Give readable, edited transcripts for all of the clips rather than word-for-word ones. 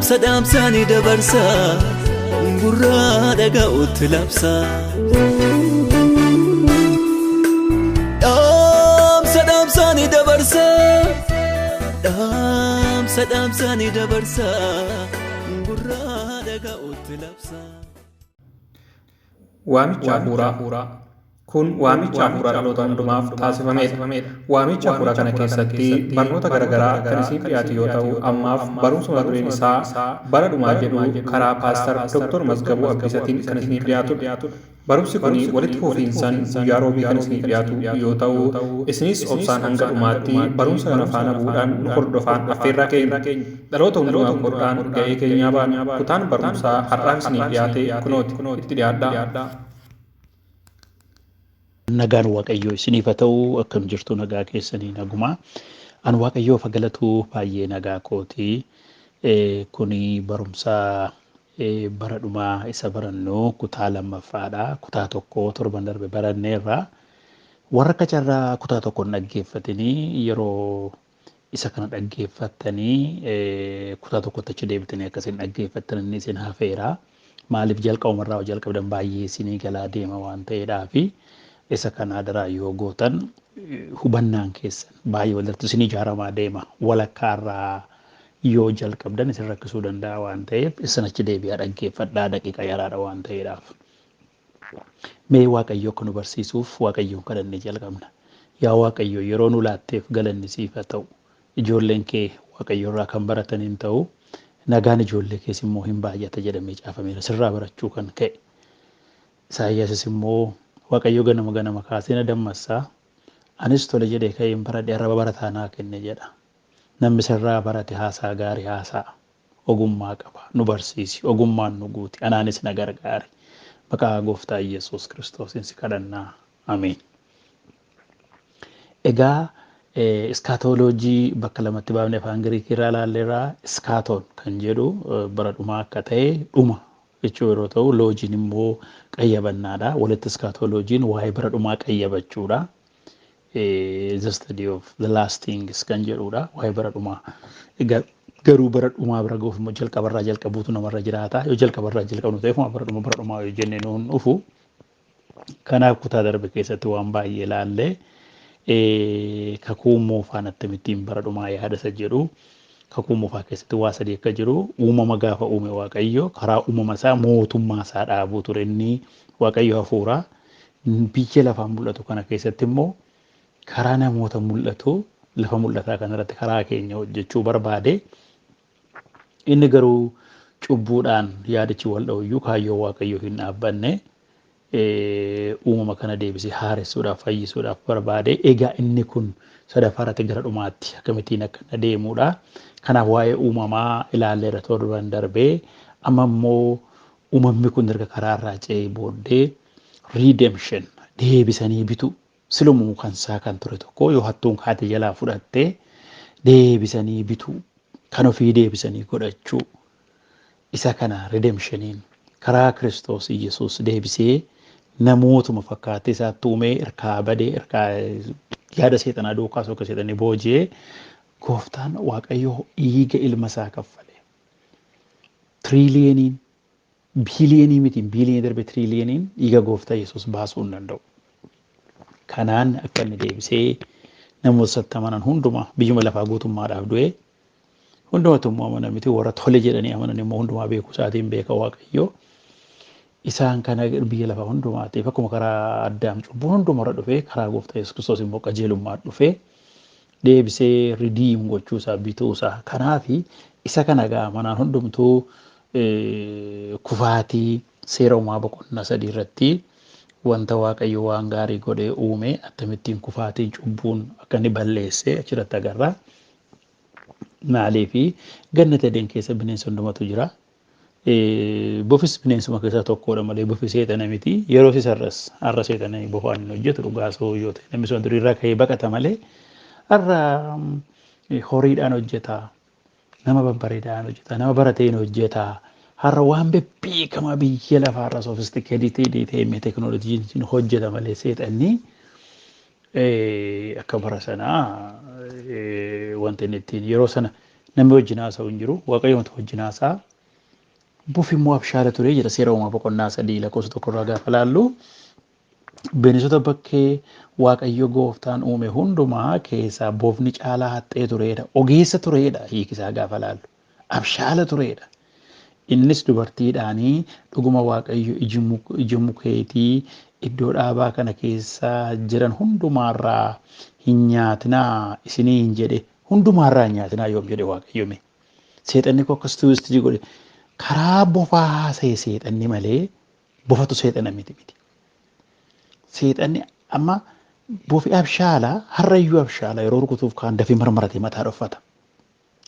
Sadamsani dabarsa gurra dhaga'utti labsa Sadamsani dabarsa gurra dhaga'utti labsa Waamicha hafuuraa Kun waamicha hafuura dhaloota hundumaaf taasifameedha. Waamicha hafuura kana keessatti barnoota garaagaraa kan isiniif dhiyaatu yoo ta'u, ammaaf barumsa dureen isaa bara dhumaa jedhu karaa paastar Dr. Mazgabuu Abdiisaatin kan isiniif dhiyaatudha. Barumsi kun walitti fufiinsan guyyaa roobii kan isiniif dhiyaatu yoo ta'u, isinis obsaan hanga dhumaatti barumsa kana faana bu'uudhaan nu hordofaan affeerraa keenya. Dhaloota hundumaaf godhaan ga'ee keenyaa baana. Kutaan barumsaa har'aaf isiniif dhiyaate kunooti itti dhiyaadhaa. Nagaan Waaqayyoo isiniif haa ta'u akkam jirtu nagaa keessanii naguma. An Waaqayyoof galatu baay'ee nagaa kooti. Kuni barumsa bara dhumaa isa barannu kutaa lammaffaadha. Kutaa tokko torban darbe baranneerra. Warra kacarraa kutaa tokko dhaggeeffatanii yeroo isa kana dhaggeeffatanii kutaa tokkotti achi deebitanii akkasiin dhaggeeffatanii isin hafeera. Maaliif jalqabumarraa jalqabdan baay'ee isinii galaa deema waan ta'eedhaafi. Isa kana daraa yoo gootan hubannaan keessan baay'ee walirratti isin ijaaramaa deema. Walakkaarraa yoo jalqabdan isin rakkisuu danda'a waan ta'eef isin achi deebi'aa dhaggeeffadhaa daqiiqa yaraadha waan ta'eedhaaf. Mee Waaqayyo akka nu barsiisuuf Waaqayyoon kadhannee jalqabna. Yaa Waaqayyo yeroo nu laatteef galanni siif haa ta'u. Ijoolleen kee Waaqayyo irraa kan barataniin ta'u nagaan ijoollee kees immoo hin baay'ata jedhamee caafameera. Sirraa barachuu kan ka'e. Isaayyaasis immoo Waaqayyo ganama kaasee na dammassaa anis tole jedhee ka'een baradhee arraba barataa naa kenne jedha. Namni sirraa barate haasaa gaarii haasa'a. Ogummaa qaba nu barsiisi ogummaan nu guuti anaanis na gargaari. Maqaa Gooftaa Yesuus Kiristoosiin si kadhannaa. Ameen. Egaa iskaatooloojii bakka lamatti baafnee afaan Giriikii irraa ilaalleerraa iskaatoon kan jedhu bara dhumaa akka ta'e dhuma jechuu yeroo ta'u loojiin immoo qayyabannaadha. Walitti iskaatooloojiin waa'ee bara dhumaa qayyabachuudha. The study of the last things kan jedhudha waa'ee bara dhumaa. Garuu bara dhumaa bira gahuuf immoo jalqabarraa jalqabuutu namarra jiraata. Yoo jalqabarraa jalqabnu ta'eef bara dhumaa yoo jennee nuun dhufu. Kanaaf kutaa darbe keessatti waan baay'ee ilaallee kakuu moofaan akkamittiin bara dhumaa yaadasa jedhu. Kakuu moofaa keessatti waa sadii akka jiru uumama gaafa uume Waaqayyo karaa uumama isaa mootummaa isaa dhaabuu ture inni Waaqayyo hafuura biyya lafaan mul'atu kana keessatti immoo karaa namoota mul'atu lafa mul'ataa kanarratti karaa keenya hojjechuu barbaade inni garuu cubbuudhaan yaadichi wal dha'uyyuu kaayyoo Waaqayyo hin dhaabbanne uumama kana deebisee haaressuudhaaf fayyisuudhaaf barbaade. Egaa inni kun sadaffaarratti gara dhumaatti akkamittiin akka adeemudha. Kanaaf waa'ee uumamaa ilaalleerra torban darbee amma immoo uumamni kun erga karaarraa ce'ee booddee redemption deebisanii bitu silumuu kan isaa kan ture tokko yoo hattuun kaate jalaa fudhattee deebisanii bitu kan ofii deebisanii godhachuu isa kana redemptioniin karaa Kiristoos Yesuus deebisee namootuma fakkaatee isaatti uumee irkaa badee irkaa yaada seexanaa duukaa sokka seexanii booji'ee Gooftaan Waaqayyo dhiiga ilma isaa kaffale. Tiriliyeeniin biiliyenii miti biiliyenii darbe tiriliyeeniin dhiiga Gooftaa Yesuus baasuu hin danda'u. Kanaan akka inni deebisee namoota isatti amanan hundumaa biyyuma lafaa guutummaadhaaf du'e hundumatu immoo amanan miti warra tole jedhanii amanan immoo hundumaa beekuu isaatiin beeka Waaqayyo. Isaan kana biyya lafaa hundumaatiif akkuma karaa Addaam cubbuu hundumarra dhufee karaa Gooftaa Yesuus Kiristoos immoo qajeelummaa dhufee deebisee ridiim gochuu isaa bituu isaa. Kanaaf isa kana gaa manaan hundumtuu kufaatii seera uumaa boqonnaa 3 irratti wanta waaqayyo waan gaarii godhee uume akkamittiin kufaatiin cubbuun akka inni balleesse achirratti agarra. Maaliifi gannata Eden keessa bineensa hundumatu jira. Bofis bineensuma keessaa tokkodha malee bofi seexana miti. Yeroo isarras har'a seexana bofaan hin hojjetu dhugaa soo yoo ta'e namni sun durirraa ka'ee baqata malee har'a horiidhaan hojjeta. Nama babbareedaan hojjeta. Nama barateen hojjeta. Har'a waan beekamaa biyya lafaarra sofistikeeditee ta'e teekinooloojiin hojjeta malee seexanni akka bara sanaa wanti inni ittiin yeroo sana namni wajjin haasa'u hin jiru. Waaqayyo wanta wajjin haasa'a. Bofi immoo abshaala ture jedha seera uumaa boqonnaa 3 lakkoofsa 1 irraa gaafa laallu bineensota bakkee waaqayyo gooftaan uume hundumaa keessaa bofni caalaa haxxee turedha. Ogeessa turedha hiikisaa gaafa laallu. Abshaala turedha. Innis dubartiidhaanii dhuguma waaqayyo iji mukeetii iddoo dhaabaa kana keessa jiran hundumaarraa hin nyaatinaa isinii hin jedhe hundumaarraa hin nyaatinaa yoom jedhe waaqayyo mee. Seexanni koo akkas tuwistii godhe. Karaa bofaa haasa'e seexanni malee bofatu seexana miti. Seexanni amma bofi abshaala harrayyuu abshaala yeroo rukutuuf kaan dafii marmaratee mataa dhoffata.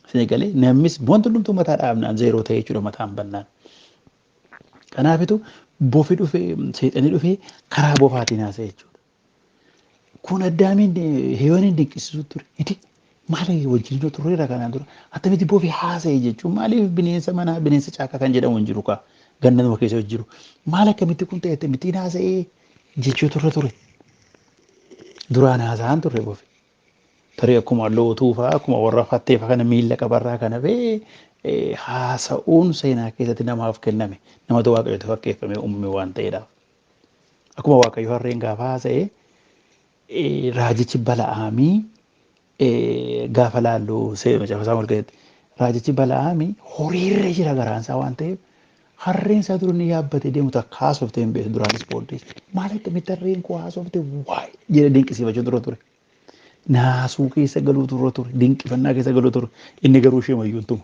Isin galee namnis wanti hundumtuu mataa dhaabnaan zeeroo ta'e jechuudha mataan bannaan. Kanaafitu bofi dhufee seexanni dhufee karaa bofaatiin haasa'e jechuudha. Kun addaamiin heeyooniin dinqisiisu ture. Maali wajjin turreera kanaan dura attamitti bofi haasa'e jechuun maaliif bineensa manaa bineensa caaka kan jedhamu hin jiru kaa gannatuma keessa jiru maal akkamitti kun ta'e akkamittiin haasa'ee jechuu ture duraan haasa'an turre bofi tarii akkuma lootuu fa'aa akkuma warra fattee fa'aa kana miila qabarraa kana bee haasa'uun seenaa keessatti namaaf kenname namatu waaqayyooti fakkeeffame uumame waan ta'eedhaaf akkuma waaqayyo harreen gaafa haasa'e raajichi Bala'aamii gaafa laallu macaafasaa mul'atu raajichi Bala'aamii horiirra jira garaansaa waan ta'eef harreen isaa dura ni yaabbatee deemu takka haasofte hin beeku duraanis booddees maal akkamitti harreen koo haasofte waa'ee jedhe dinqisiifachuu dura ture naasuu keessa galuu dura ture dinqifannaa keessa galuu ture inni garuu ishee mayyuun tuma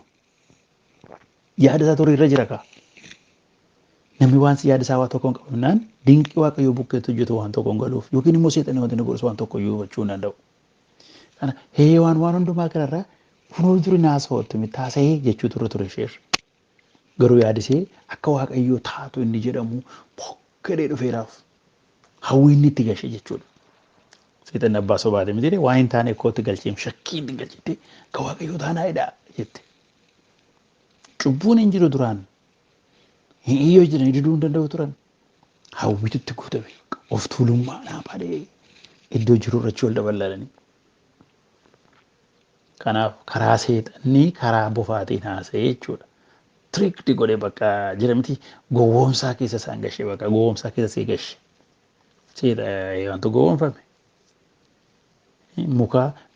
yaada isaa ture irra jira kaa namni waan yaada isaa waan tokko hin qabnaan dinqii waaqayyoo bukkeetti hojjetu waan tokko hin galuuf yookiin immoo seexanni wanti nu godhu waan tokko iyyuu hubachuu hin danda'u. Kana heewaan waan hundumaa kanarraa kunoo duri naasa'ootti mitaasa'ee jechuu ture ishee garuu yaadisee akka waaqayyoo taatu inni jedhamu bokkadee dhufeeraaf hawwii inni itti galche jechuudha. Seexanni abbaa sobaate miti waan hin taane akkootti galcheem shakkii inni galchite akka waaqayyoo taanaa'edha jette. Cubbuun hin jiru duraan hin iyyoo jiran diduu hin danda'u turan hawwiitu itti guutame of tuulummaa naafadhee iddoo jiru irratti wal dabalanii. Kanaaf karaa seexannii karaa bofaatiin haasa'e jechuudha. Tiriikti godhee bakka jira miti gowwoomsaa keessa isaan gashee bakka gowwoomsaa keessa see gashe. Wanti gowwoomfame.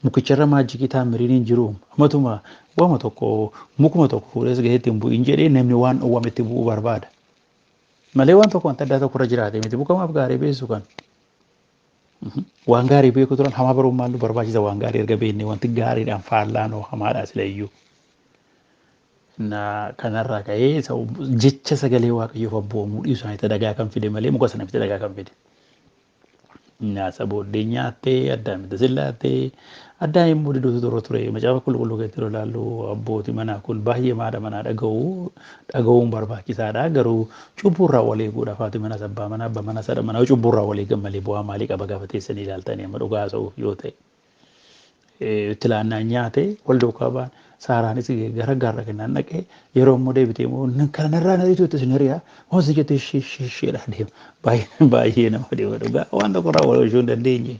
Mukicharra maajikii taamiriin hin jiru. Ammatuma waama tokko mukuma tokko fuudhees gahee ittiin bu'iin jedhee namni waan dhowwame itti bu'uu barbaada. Malee waan tokko wanta addaa tokkorra jiraate miti bukamaaf gaarii beessu kan. Waan gaarii beeku turan hamaa baruun maaltu barbaachisa waan gaarii erga beekne wanti gaariidhaan faallaanoo hamaadhaa sila iyyuu. Kanarraa ka'ee jecha sagalee waaqayyoof abboomuu dhiisu isaaniitti dhagaa kan fide malee muka sana miti dhagaa kan fide. Nyaata booddee nyaattee addaan miti sillaattee addaan immoo didootu torra ture macaafa qulqulluu keessatti ilaallu abbootii manaa kun baay'ee maadha manaa dhaga'uun barbaachisaadha garuu cubburraa walii eeguudhaaf haati mana abbaa mana abbaa mana sadha mana cubburraa walii gammalee bu'aa maalii qaba gaafa teessanii ilaaltanii amma dhugaa sa'uuf yoo ta'e itti laannaan nyaate wal duukaa ba'an saaraanis gara gaarra kennaan dhaqee yeroo immoo deebitee immoo kanarraa nariitu itti siniriyaa hoosii jettee shisheedha deema baay'ee nama deema dhugaa waan tokkorraa wal oolchuu hin dandeenye.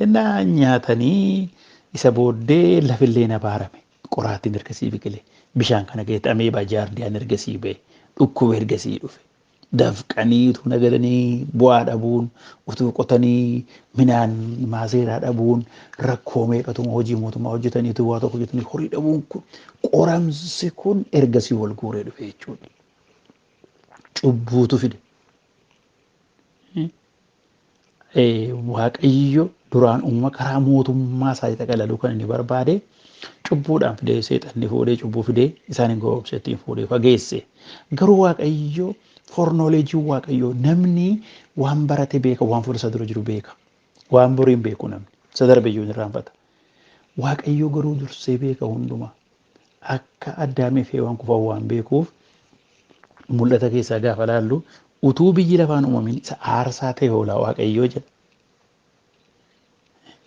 Innaa nyaatanii isa booddee lafillee na baarame qoraattiin ergasii biqile bishaan kana keessatti ameebaa jaardiyaan ergasii ba'e dhukkuba ergasii dhufe dafqaniitu nagadanii bu'aa dhabuun utuu qotanii midhaan maaseeraa dhabuun rakkoo meeqatuma hojii mootummaa hojjetaniitu waa tokko hojjetanii horii dhabuun kun qoramsi kun ergasii wal guuree dhufe jechuudha. Cubbuutu fide. Waaqayyo duraan uumama karaa mootummaa isaa xaqalaluu kan inni barbaade cubbuudhaan fidee seexanni fuudhee cubbuu fidee isaan hin goobse ittiin fuudhee fageesse. Garuu waaqayyo For knowledge waaqayyoo namni waan barate beeka waan fuula isaa dura jiru beeka waan boriin beeku namni isa darbeyyuu hin irraanfata. Waaqayyoo garuu dursee beeka hundumaa akka Addaamii fi Hewaan kufan waan beekuuf mul'ata keessaa gaafa laallu utuu biyyi lafaan uumamin isa aarsaa ta'e hoolaa waaqayyoo jedha.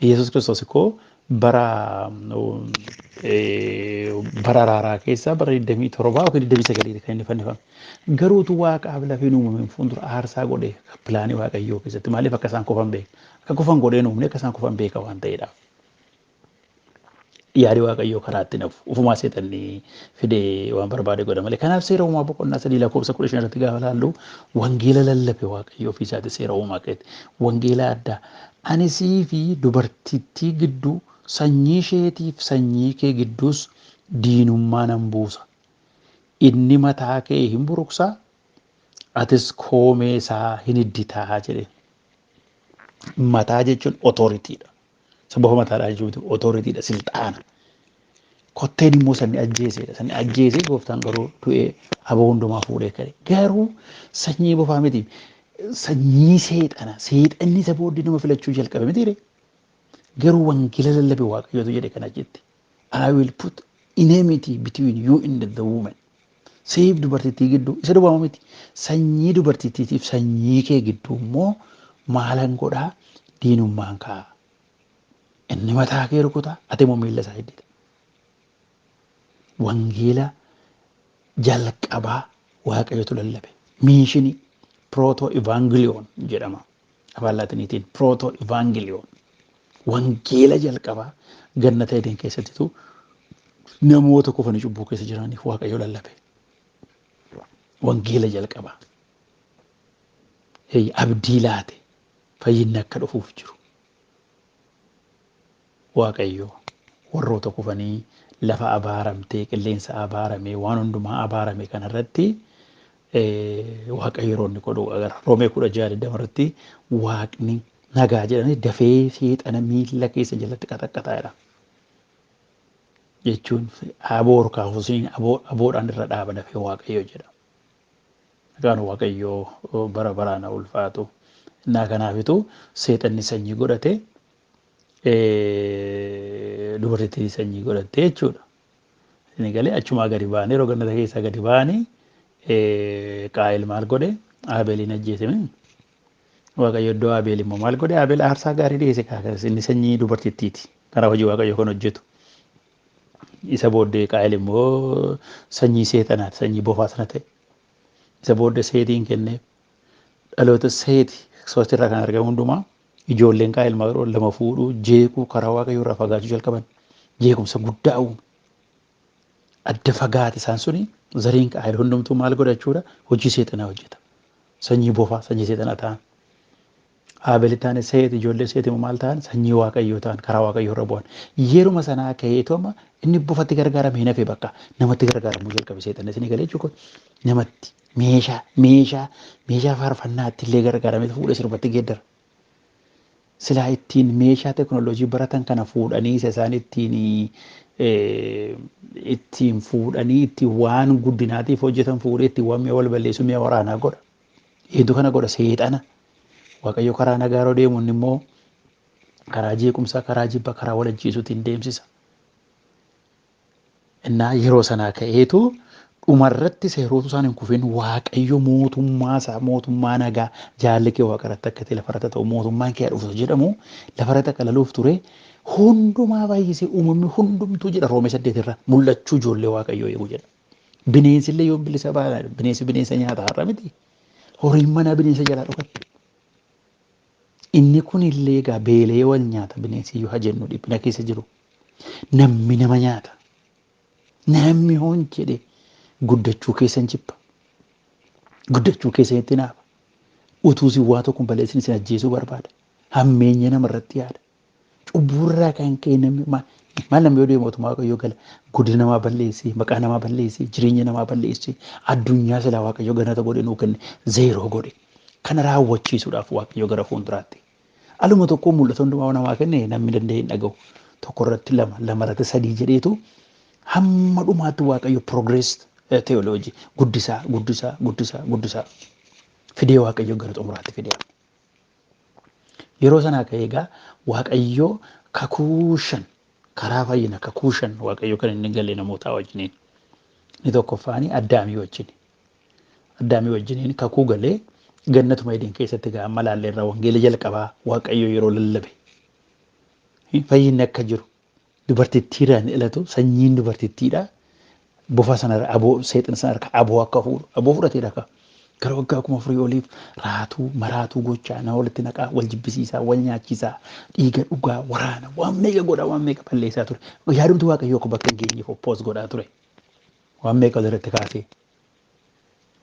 Yesuus Kiristoos koo bara araaraa keessaa bara 27 yookiin 29 kan inni fannifame. Garuu utuu waaqaaf lafeen uumamin fuuldura aarsaa godhee pilaanii waaqayyoo keessatti maaliif akka isaan kufan beeka? Akka kufan godhee uumne akka isaan kufan beeka waan ta'eedhaaf. Yaadi waaqayyoo karaatti nafu ufumaa seexanni fidee waan barbaade godha malee. Kanaaf seera uumaa boqonnaa 3 lakkoofsa 15 irratti gaafa laallu wangeela lallabe waaqayyoo ofii isaati seera uumaa keessatti wangeela addaa ani sii fi dubartittii gidduu sanyii isheetiif sanyii kee gidduus diinummaa nan buusa. Inni mataa kee hin buruqsaa atis koomee isaa hin idditaa jedhe. Mataa jechuun otoritiidha. Sababa mataadhaa jechuun otoritiidha silxaana. Kotteen immoo sanni ajjeesedha. Sanni ajjeesee gooftaan garuu du'ee aboo hundumaa fuudhee ka'e. Garuu sanyii bofaa miti. Sanyii seexana. Seexanni isa booddee nama filachuu jalqabe miti. Garuu wangeela lallabe waaqayyootu jedhe kana jetti. I will put enmity between you and the woman. Seef dubartittii gidduu isa duwwaa miti. Sanyii dubartittiitiif sanyii kee gidduu immoo maalan godhaa diinummaan kaa'a. Inni mataa kee rukuta ati immoo miila isaa hiddita. Wangeela jalqabaa waaqayyootu lallabe. Miishinii proto evangelion jedhama. Afaan laatiniitiin proto evangelion. Wangeela jalqabaa ganna ta'een keessattitu namoota kufanii cubbuu keessa jiraniif waaqayyoo lallabe. Wangeela jalqabaa. Abdii laate fayyinni akka dhufuuf jiru. Waaqayyoo warroota kufanii lafa abaaramtee qilleensa abaaramee waan hundumaa abaarame kanarratti waaqayyo yeroo inni godhu agarra. Roomee 16 irratti waaqni nagaa jedhanii dafee seexana miila keessa jalatti qaxaqqataadha. Jechuun aboo orkaafusii aboodhaan irra dhaaba dafee waaqayyo jedha. Nagaan waaqayyoo bara baraan ulfaatu. Innaa kanaafitu seexanni sanyii godhate dubartittii sanyii godhatte jechuudha. Inni galee achumaa gadi baanee yeroo gannata keessaa gadi baanii Qaayil maal godhe Aabeeliin ajjeesime. Waaqayyo iddoo Aabeel immoo maal godhe Aabeel aarsaa gaarii dhiyeesse kaakaas inni sanyii dubartittiiti. Kanaaf hojii waaqayyo kan hojjetu. Isa booddee Qaayil immoo sanyii seexanaati sanyii bofaa sana ta'e. Isa booddee seetiin kenneef dhaloota seeti soostirraa kan argamu hundumaa ijoolleen Qaayil maal lama fuudhuu jeequu karaa waaqayyoo irraa fagaachuu jalqaban. Jeequmsa guddaa uume. Adda fagaate isaan suni zariin Qaayil hundumtuu maal godhachuudha hojii seexanaa hojjeta. Sanyii bofaa sanyii seexanaa ta'an. Aabeeli taane seeti ijoollee seeti maal ta'an sanyii waaqayyoo ta'an karaa waaqayyoo irra bu'an. Yeruma sanaa ka'eetu amma inni bofatti gargaaramee nafee bakka namatti gargaaramuu jalqabe seexanni isin galee jechuudha. Namatti meeshaa faarfannaatti illee gargaaramee fuudhee sirbatti geeddara. Silaa ittiin meeshaa teekinooloojii baratan kana fuudhanii isa isaan ittiin fuudhanii ittiin waan guddinaatiif hojjetan fuudhee ittiin waan mi'a wal balleessu mi'a waraanaa godha. Hedduu kana godha seexana. Waaqayyo karaa nagaa yeroo deemuun immoo karaa jeequmsaa karaa jibba karaa wal ajjeesuutiin deemsisa. Innaa yeroo sanaa ka'eetu dhumarratti seerota isaan hin kufin waaqayyo mootummaa nagaa jaalli kee waaqarratti akka ta'e lafarratti ta'u mootummaan kee dhufu jedhamu lafarratti akka laluuf ture hundumaa baay'isee uumamni hundumtuu jedha Roomee 8 irra mul'achuu ijoollee waaqayyoo eegu jedha. Bineensi illee yoo bilisa baala bineensa nyaata har'a miti. Horiin manaa bineensa jalaa dhokatti. Inni kun illee egaa beelee wal nyaata bineensi yoo hajennu dhiphina keessa jiru. Namni nama nyaata. Namni hoon jedhe guddachuu keessan jibba. Guddachuu keessan itti naafa. Utuu si waa tokko balleessin isin ajjeesuu barbaada. Hammeenya namarratti yaada. Cubburraa kan ka'e namni maal namni yoo deemu mootummaa waaqayyoo gala guddina namaa balleessi maqaa namaa balleessi jireenya namaa balleessi addunyaa silaa waaqayyoo ganata godhe nuu kenne zeeroo godhe. Kana raawwachiisuudhaaf waaqayyoo gara fuulduraatti. Aluma tokko mul'ata hundumaa namaa kenne namni danda'e hin dhaga'u. Tokko irratti lama irratti sadii jedheetu hamma dhumaatti waaqayyo progress theology guddisaa. fidee waaqayyo gara xumuraatti fidee. Yeroo sanaa ka'ee egaa waaqayyo kakuu shan karaa fayyina kakuu shan waaqayyo kan inni galee namootaa wajjiniin. Inni tokkoffaanii Addaamii wajjin. Addaamii wajjiniin kakuu galee gannatuma Eden keessatti gaa amma laalleerraa wangeela jalqabaa waaqayyo yeroo lallabe. Fayyinni akka jiru dubartittiidhaan ilatu sanyiin dubartittiidha. Bofa sanarra aboo seexana sanarra aboo akka fuudhu aboo fudhateedha akka gara waggaa 4 oliif raatuu maraatuu gochaa na walitti naqaa wal jibbisiisaa wal nyaachisaa dhiiga dhugaa waraana waan meeqa godhaa waan meeqa balleessaa ture. Yaadumti waaqayyo akka bakka hin geenyeef oppoos godhaa ture. Waan meeqa irratti kaasee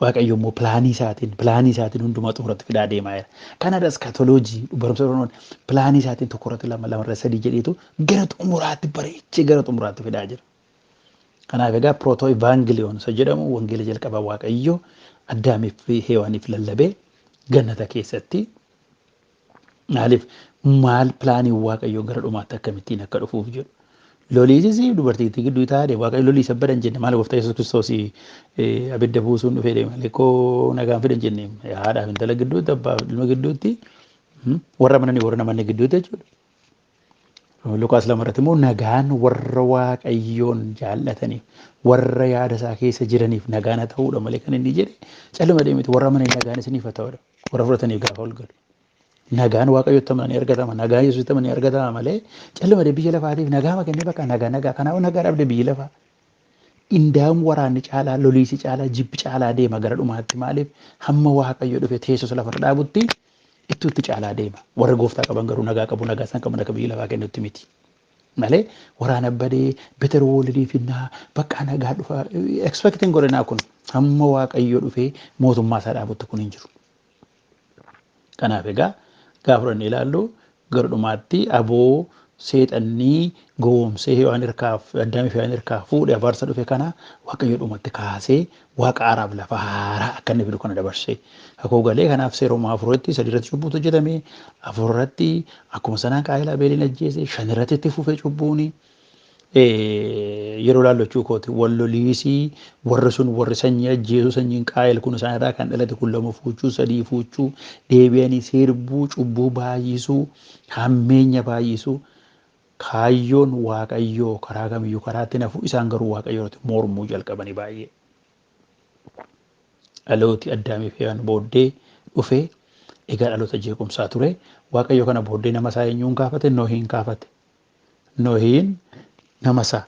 waaqayyo immoo pilaanii isaatiin hundumaa xumuratti fidaa deemaa jira. Kanadas kaatoloojii barumsa oromoon pilaanii isaatiin tokko irratti lama sadii jedheetu gara xumuraatti bareechee gara xumuraatti fidaa jira. Kanaaf egaa proto evangeliyoon isa jedhamu wangeela jalqabaa waaqayyo Addaamiif fi Hewaaniif lallabee gannata keessatti maal pilaanii waaqayyo gara dhumaatti akkamittiin akka dhufuuf jedhu. Loliisis dubartittii gidduu taa'ee waaqayyo lolii isa badan jenne maal gooftaa Yesuus Kiristoos abidda buusuun dhufee deema leekoo nagaan fidan jenne haadhaaf intala gidduutti abbaaf ilma gidduutti warra mananii warra namanni gidduutti jechuudha. Lukaas lamarratti immoo nagaan warra waaqayyoon jaallataniif warra yaada isaa keessa jiraniif nagaan haa ta'uudha malee kan inni jedhe calluma deemiti warra mananii nagaan isiniif haa ta'uudha warra fudhataniif gaafa ol galu. Nagaan waaqayyotti amananii argatama nagaan Yesuusitti amananii argatama malee calluma biyya lafaatiif nagaa makannee bakka nagaa kanaaf nagaa dhabde biyya lafaa. Indaam waraanni caalaa loliisi caalaa jibbi caalaa deema gara dhumaatti maaliif hamma waaqayyo dhufe teessoo lafarra dhaabutti itti caalaa deema. Warra gooftaa qaban garuu nagaa qabu nagaa san qaban akka biyya lafaa kennutti miti. Malee waraana badee beter woolidii finnaa bakka nagaa dhufa expecting godhanaa kun hamma waaqayyo dhufee mootummaa isaa dhaabutti kun hin jiru. Kanaaf egaa gaafa fudhannee ilaallu gara dhumaatti aboo seexannii gowwoomsee Hewaan hirkaaf Addaamii fi Hewaan hirkaaf fuudhee abaarsa dhufe kana waaqayyo dhumatti kaasee waaqa araab lafa haaraa akka inni fidu kana dabarsee akkoo galee kanaaf seeroma afurratti sadiirratti cubbuutu jedhame afurratti akkuma sanaan qaayila Abeeliin ajjeese shanirratti itti fufee cubbuuni yeroo laallachuu kooti walloliisii warri sun warri sanyii ajjeesu sanyiin qaayil kun isaan irraa kan dhalate kun lama fuuchuu sadii fuuchuu deebi'anii sirbuu cubbuu baay'isuu hammeenya baay'isuu kaayyoon waaqayyoo karaa kamiyyuu karaatti nafu isaan garuu waaqayyooti mormuu jalqabanii baay'ee. Dhalooti Addaamii fi Hewaan booddee dhufee egaa dhaloota jeequmsaa ture waaqayyo kana booddee nama isaa eenyuun kaafate Noohiin kaafate. Noohiin nama isaa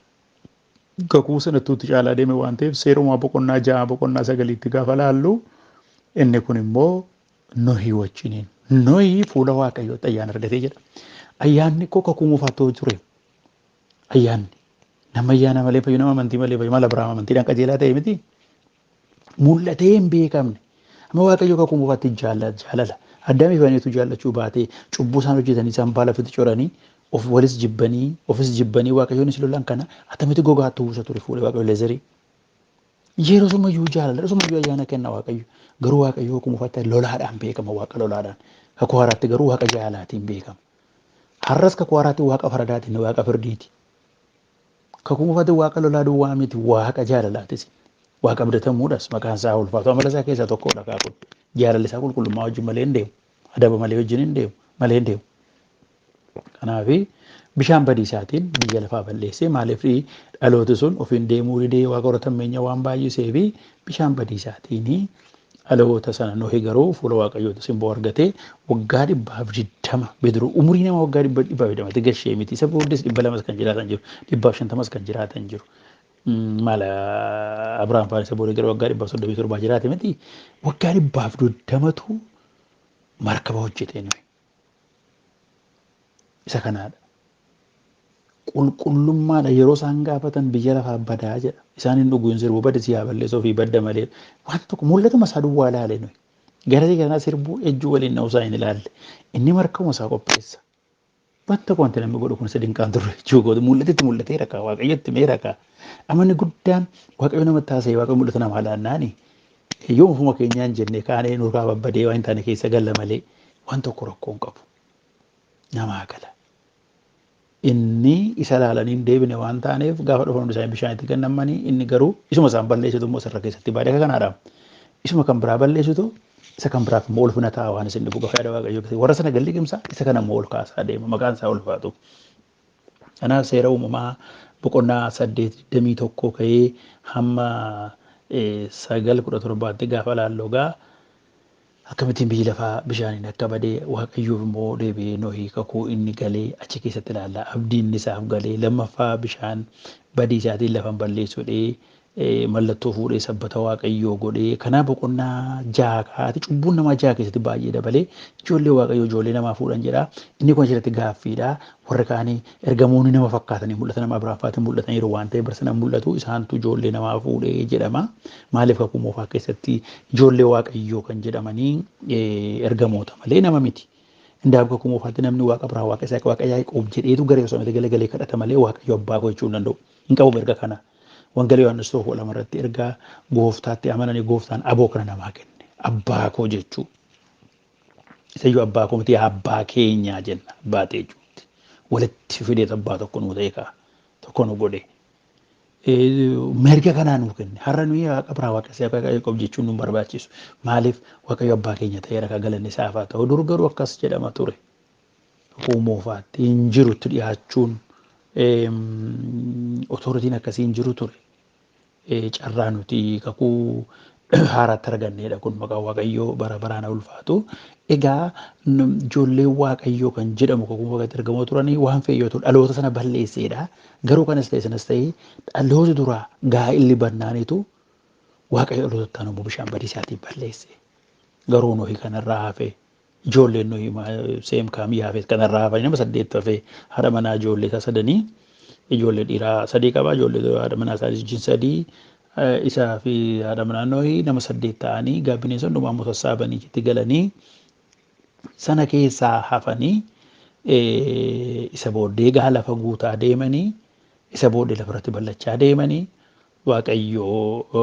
kakuu sanattuutti caalaa deeme waan ta'eef seeruma boqonnaa 6 boqonnaa 9 gaafa laallu inni kun immoo Noohii wajjiniin Noohii fuula waaqayyootti ayyaana argatee jedha. Ayyaanni koo kakuu mufaatoo ture. Ayyaanni nama ayyaana malee fayyu nama amantii malee fayyu maal Abrahaam amantiidhaan qajeelaa ta'e miti. Mul'atee hin beekamne. Amma waaqayyo kakuu mufaatti jaalala. Addaamii fi Hewaaniitu jaallachuu baatee cubbuu isaan hojjetanii isaan baala ofitti coranii ofis jibbanii waaqayyoon lolan kana atamitti gogaatti uwwisa ture fuudhee waaqayyo leezarii. Yeroo sumayyuu jaalala sumayyuu ayyaana kenna waaqayyo garuu waaqayyo kakuu mufaatti lolaadhaan beekama waaqa lolaadhaan. Kakuu haaraatti garuu waaqa jaalalaatiin beekama. Har'as kakuu haaraatti waaqa faradaatiin waaqa firdiiti. Kakuu mufaatti waaqa lolaa duwwaa miti waaqa jaalalaatis. Waaqa abdatamuudhaas maqaan isaa ulfaatu amala isaa keessaa tokkodha kaakun. Jaalalli isaa qulqullummaa wajjin malee hin deemu. Adaba malee wajjin hin deemu malee hin deemu. Kanaaf bishaan badiisaatiin biyya lafaa balleessee maaliif dhalooti sun ofiin deemuu didee waaqa horatammeenya waan baay'isee fi bishaan badiisaatiin dhaloota sana Noohii garuu fuula waaqayyooti simboo argatee waggaa 120 bedru umurii nama waggaa 120 gashee miti isa booddees 200 kan jiraatan jiru 150 kan jiraatan jiru. Mala Abrahaam faan isa booddee gara waggaa 137 jiraate miti waggaa 120tu markaba hojjetee Noohi. Isa kanaadha. Qulqullummaadha yeroo isaan gaafatan biyya lafaa badaa jedha. Isaan hin dhuguun sirbuu badda siyaa balleessoo fi badda malee waan tokko mul'atuma isaa duwwaa ilaale Noohi. Gara kanaa sirbuu ejjuu waliin na'uu isaa hin ilaalle. Inni markabuma isaa qopheessa. Wanta wanti namni godhu kun isa dinqaan turre jechuu mul'atetti mul'atee rakaa waaqayyotti mee rakaa. Amanni guddaan waaqayyo namatti taasise waaqayyo mul'ata namaa laannaani. Yoo ofuma keenyaan jennee kaanee nurraa babbadee waan hin taane keessa galla malee waan tokko rakkoo hin qabu. Namaa gala. Inni isa laalanii deebine waan taaneef gaafa dhufan isaanii bishaanitti gannamanii inni garuu isuma isaan balleessitu immoo sarara keessatti baadiyyaa kanaadha. Isuma kan biraa balleessitu isa kan biraaf immoo ulfina ta'a waan isin dhufu gafaa waaqayyoo keessatti warra sana galli qimsa isa kana immoo ol kaasaa deema maqaan isaa ulfaatu. Kanaaf seera uumamaa boqonnaa 8:21 ka'ee hamma 9:17 gaafa laalloo gaa akkamittiin biyyi lafaa bishaaniin akka badee waaqayyoof immoo deebi'ee Nohii kakuu inni galee achi keessatti ilaalla abdiin isaaf galee lammaffaa bishaan badii isaatiin lafan balleessuudhee mallattoo fuudhee sabbata waaqayyoo godhee kanaaf boqonnaa 6 kaati cubbuun namaa 6 keessatti baay'ee dabalee ijoollee waaqayyoo ijoollee namaa fuudhan jedha inni kun asirratti gaaffiidha warri kaanii ergamoonni nama fakkaatanii mul'atan nama Abrahaamfaatiin mul'ataniiru waan ta'eef barsiisana mul'atu isaantu ijoollee namaa fuudhee jedhama maaliif kakuu moofaa keessatti ijoollee waaqayyoo kan jedhamanii ergamoota malee nama miti. Indaaf kakuu moofaatti namni waaqa biraa waaqa isaa waaqa Yaaqoob jedheetu garee osoo galagalee kadhata malee waaqayyo abbaa koo jechuu hin danda'u hin qabu erga kana. Wangeelii Yohaannis 1:2 ergaa gooftaatti amananii gooftaan aboo kana namaa kenne abbaa koo jechuu isayyuu abbaa koo miti abbaa keenyaa jenna abbaa ta'e jechuutti walitti fidee abbaa tokko nuu ta'e kaa tokko nu godhe merga kanaa nuu kenne har'a nuyi waaqa biraa waaqa isaa waaqa Yaaqoob jechuun nu barbaachisu maaliif waaqayyo abbaa keenya ta'eera ka galanni isaaf haa ta'u dur garuu akkas jedhama ture kakuu moofaatti hin jirutti dhiyaachuun otooratiin akkasii hin jiru ture. Carraa nuti kakuu haaraatti arganneedha kun maqaa waaqayyoo bara baraan ulfaatu. Egaa ijoollee waaqayyoo kan jedhamu kakuu waaqatti argamoo turanii waan feeyyootu dhaloota sana balleesseedha. Garuu kanas ta'e sanas ta'e dhaloota duraa gaa'illi bannaanitu waaqayyo dhaloota ittaan immoo bishaan badii isaatiin balleesse. Garuu Nohii kanarraa hafe ijoolleen Nohii seem kaamii hafe kanarraa hafanii nama 8 hafe haadha manaa ijoollee isaa 3 ijoollee dhiiraa 3 qaba ijoollee haadha manaa isaa wajjin 3 isaa fi haadha manaa Nohii nama 8 ta'anii gaabbineen sun dhumaa immoo sassaabanii itti galanii sana keessaa hafanii isa booddee gaa lafa guutaa deemanii isa booddee lafarratti ballachaa deemanii waaqayyoo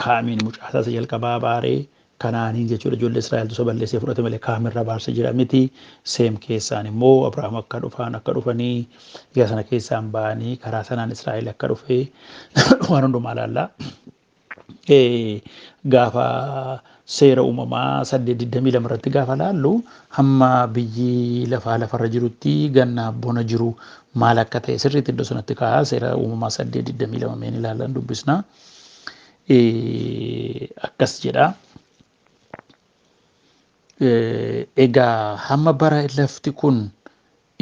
kaamiin mucaasaa isa jalqabaa baaree kanaaniin jechuudha ijoollee Israa'el tusa balleessee fudhate malee kaamirra baarsa jira miti seem keessaan immoo Abrahaam akka dhufanii egaa sana keessaan ba'anii karaa sanaan Israa'el akka dhufee waan hundumaa ilaallaa. Gaafa seera uumamaa 8:22 irratti gaafa laallu hamma biyyi lafaa lafarra jirutti ganna bona jiru maal akka ta'e sirriitti iddoo sanatti kaa'aa seera uumamaa 8:22 meen ilaallan dubbisna. Akkas jedha. Egaa hamma bara lafti kun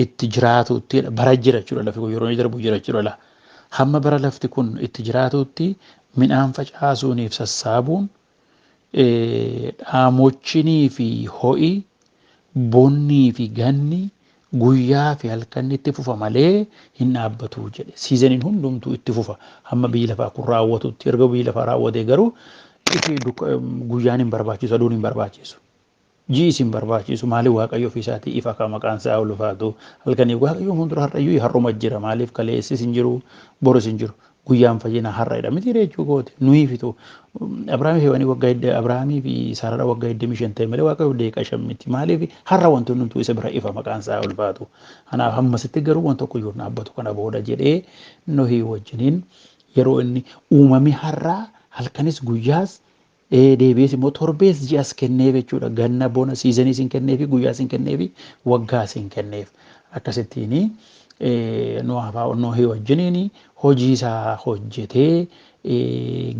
itti jiraatutti bara jira jechuudha lafi kun yeroo darbu jira jechuudha hamma bara lafti kun itti jiraatutti midhaan facaasuuniif sassaabuun dhaamochinii fi ho'i bonnii fi ganni guyyaa fi halkan itti fufa malee hin dhaabbatu jedhe siizaniin hundumtuu itti fufa hamma biyyi lafaa kun raawwatutti erga biyyi lafaa raawwatee garuu guyyaan hin barbaachisu aduun hin barbaachisu. Jiis hin barbaachisu maaliif waaqayyo ofii isaatii ifa akka maqaan isaa ulfaatu halkanii waaqayyo fuuldura har'ayyuu har'uma jira maaliif kaleessis hin jiru boris hin jiru guyyaan fayyina har'aadha miti jechuu kooti nuyi fitu Abrahaamii fi wani waggaa Abrahaamii fi Saaraadha waggaa 25 ta'e malee waaqayyo deeqa 5 miti maaliif har'a wanti hundumtuu isa bira ifa maqaan isaa ulfaatu kanaaf hammasitti garuu waan tokko yoo dhaabbatu kana booda jedhee Nohii wajjiniin yeroo inni uumame har'aa halkanis guyyaas deebiis immoo torbees ji'as kenneef jechuudha ganna bona siizaniis hin kenneef guyyaas hin kenneef waggaas hin kenneef akkasittiin Nohii wajjiniin hojii isaa hojjetee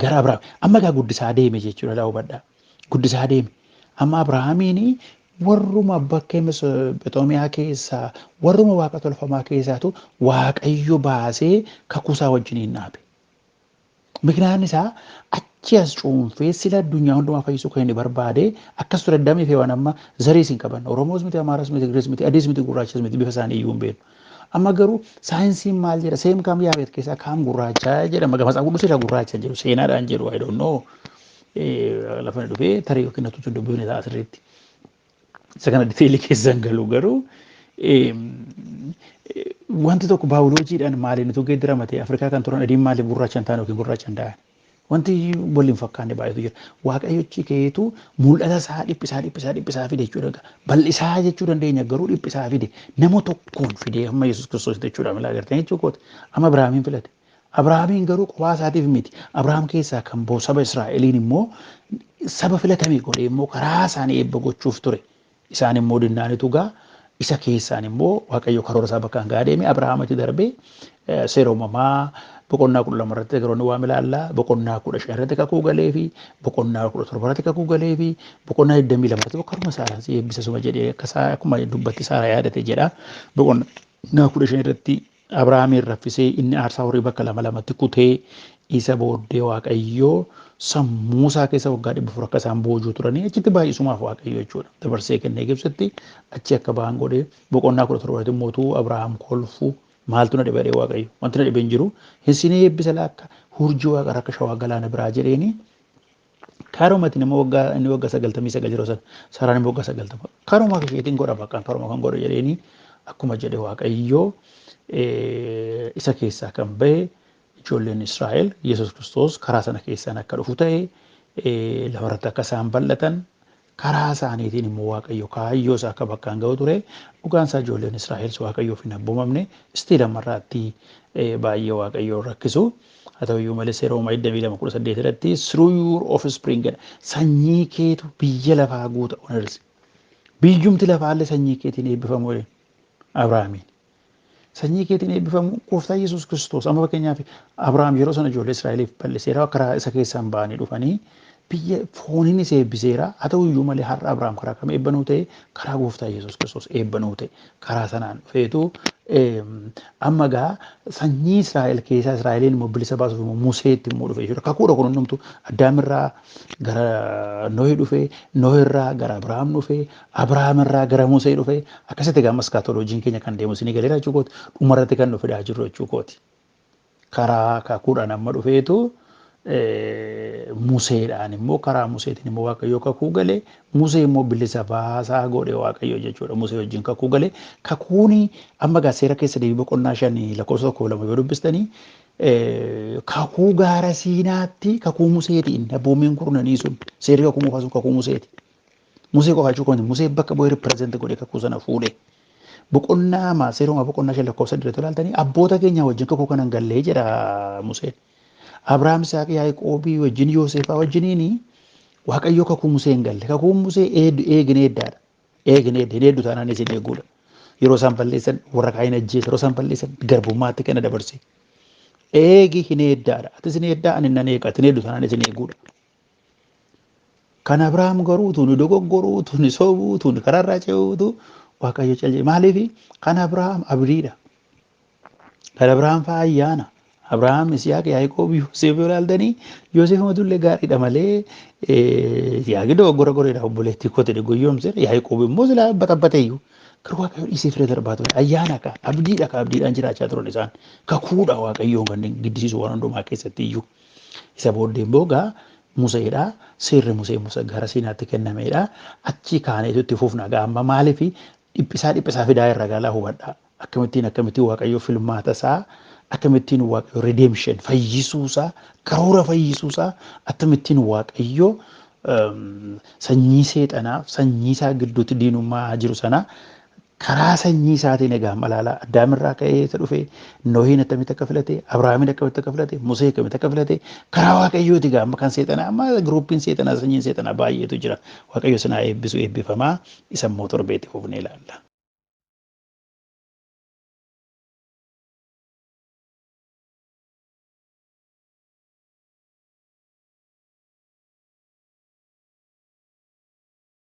gara Abrahaam amma gaa guddisaa deeme jechuudha laa hubadhaa guddisaa deeme amma Abrahaamiin warruma bakka Mesopotoomiyaa keessaa warruma waaqa tolfamaa keessaatu waaqayyo baasee kakuusaa wajjiniin dhaabe. Miknaan isaa achi as cuunfee sila addunyaa hundumaa fayyisuu kan inni barbaade akkas ture damee fi waan amma zariis hin qaban Oromoos miti Amaaras miti Girees miti Adiis miti Gurraachas miti bifa isaanii iyyuu hin beeknu. Amma garuu saayinsiin maal jedha seem kaam yaabeet keessaa kaam gurraachaa jedhama gama isaa guddisaa gurraacha jedhu seenaadhaan jedhu I don't know lafa dhufee tarii yookiin natuutu dubbifne ta'a asirratti. Isa kana diteelii keessan galu garuu wanti tokko baayoloojiidhaan maaliin utuu geeddarama ta'e Afrikaa kan turan adiin maaliif gurraacha hin taane yookiin gurraacha hin ta'an wanti waliin fakkaanne baay'eetu jira waaqayyochi keetu mul'ata isaa dhiphisaa fide jechuudha bal'isaa jechuu dandeenya garuu dhiphisaa fide nama tokkoon fide amma Yesuus Kiristoos jechuudha mala agartanii jechuudha amma Abrahaamiin filate Abrahaamiin garuu kophaa isaatiif miti. Abrahaam keessaa kan ba'u saba Israa'eliin immoo saba filatamee godhee immoo karaa isaanii eebba gochuuf ture. Isaan immoo dinnaanitu gaa isa keessaan immoo Waaqayyo karoora isaa bakkaan gaa deeme Abrahaamatti darbee seera uumamaa boqonnaa 12 irratti garoonni waa ilaallaa boqonnaa 15 irratti kakuu galee fi boqonnaa 17 irratti kakuu galee fi boqonnaa 22 irratti karuma Saaraa eebbisa suma jedhee akkuma dubbatti Saaraa yaadate jedha. Boqonnaa 15 irratti Abrahaamiin raffisee inni aarsaa horii bakka lamatti kutee isa booddee Waaqayyoo sammuu isaa keessa waggaa 400 akka isaan boojuu turanii achitti baay'isumaaf Waaqayyo jechuudha. Dabarsee kennee Gibsitti achi akka ba'an godhee boqonnaa 17 irratti mootuu Abrahaam kolfu maaltu na dhibee Waaqayyo wanti na dhibee hin jiru isinii eebbisa laakka hurjii waaqa akka shawaa galaana biraa jedheeni kaaroomatiin immoo inni waggaa 99 yeroo sana Saaraan immoo waggaa 90 kaaroomaa isheetiin godha bakka kaaroomaa kan godha jedheeni akkuma jedhe Waaqayyo isa keessaa kan bahe ijoolleen Israa'el Yesuus Kiristoos karaa sana keessaan akka dhufu ta'e lafarratti akka isaan bal'atan karaa isaaniitiin immoo Waaqayyo kaayyoo isaa akka bakkaan ga'u ture dhugaan isaa ijoolleen Israa'el Waaqayyoof hin abboomamne istii lamarraatti baay'ee Waaqayyoo rakkisu haa ta'uyyuu malee seera uumaa 22:18 irratti through your offspring sanyii keetu biyya lafaa guuta onarsi biyyumti lafaallee sanyii keetiin eebbifamu Abrahaamiin. Sanyii keetiin eebbifamu gooftaa Yesuus Kiristoos amma fakkeenyaaf Abrahaam yeroo sana ijoollee Israa'eliif bal'iseera karaa isa keessaan ba'anii dhufanii biyya fooniin isa eebbiseera haa ta'uyyuu malee har'a Abrahaam karaa kam eebbanuu ta'e karaa gooftaa Yesuus Kiristoos eebbanuu ta'e karaa sanaan dhufeetu amma gaa sanyii Israa'el keessaa Israa'eliin immoo bilisa baasuuf immoo Museetti immoo dhufe jechuudha. Kakuudha kun hundumtu Addaamirraa gara Nohii dhufe Nohirraa gara Abrahaam dhufe Abrahaamirraa gara Musee dhufe akkasitti gaa maskaatoloojiin keenya kan deemu isinii galeera jechuukooti dhumarratti kan dhufe jiru jechuukooti. Karaa kakuudhaan amma dhufeetu Museedhaan immoo karaa Museetiin immoo Waaqayyo kakuu galee Musee immoo bilisa baasaa godhe Waaqayyo jechuudha. Musee wajjin kakuu galee kakuuni amma gaa seera keessa deebii boqonnaa 5 lakkoofsa 1-2 yoo dubbistanii kakuu gaara Siinaatti kakuu Museetiin abboomiin kurnanii sun seerri kakuu moofaa sun kakuu Museeti. Musee qofaa jechuun Musee bakka bu'ee ripireezenti godhe kakuu sana fuudhe. Boqonnaa seeruma boqonnaa 5 lakkoofsa 3 ilaaltanii abboota keenya wajjin kakuu kanan gallee jedha Museen. Abrahaam Isaaq Yaaqoobii wajjin Yoosefaa wajjiniini Waaqayyo kakuu Museen galle. Kakuun Musee eegin eeddaadha. Eegin eeddu taanaan isin eeguudha. Yeroo isaan balleessan warra kaa'in ajjeesa yeroo isaan balleessan garbummaatti kenna dabarse. Eegi hin eeddaadha. Ati isin eeddaa ani nan eega. Ati eeddu taanaan isin eeguudha. Kan Abrahaam garuu tuni dogoggoruu tuni sobuu tuni karaarraa ce'uutu Waaqayyo calje. Maaliif kan Abrahaam abdiidha. Kan Abrahaam fa'aa ayyaana. Abrahaam Isaaq Yaaqoob Yoosef ilaaltanii Yoosef matullee gaariidha malee Isaaq dogoggora goreedha obboleettii kootee goyyoomse Yaaqoob immoo silaa baxabbateeyyuu garuu Waaqayyo dhiisee fira darbaa ture ayyaana ka abdiidhaan jiraachaa turan isaan kakuudha Waaqayyoon kan giddisiisu waan hundumaa keessatti iyyuu isa booddee immoo gaa Museedha seerri Musee gara Siinaatti kennameedha achi kaaneetu itti fufna gaa amma maaliif dhiphisaa fidaa irra galaa hubadha akkamittiin Waaqayyo filmaata isaa akkamittiin Waaqayyo redemption fayyisuusaa karoora fayyisuusaa akkamittiin Waaqayyo sanyii seexanaaf sanyii isaa gidduutti diinummaa jiru sana karaa sanyii isaatiin egaa malaalaa Addaamirraa ka'ee isa dhufe Nohiin akkamitti akka filate Abrahaamin akkamitti akka filate Musee akkamitti akka filate karaa Waaqayyooti gaa amma kan seexanaa amma giruuppiin seexanaa sanyiin seexanaa baay'eetu jira Waaqayyo sanaa eebbisu eebbifamaa isa immoo torbeetti fufnee ilaalla.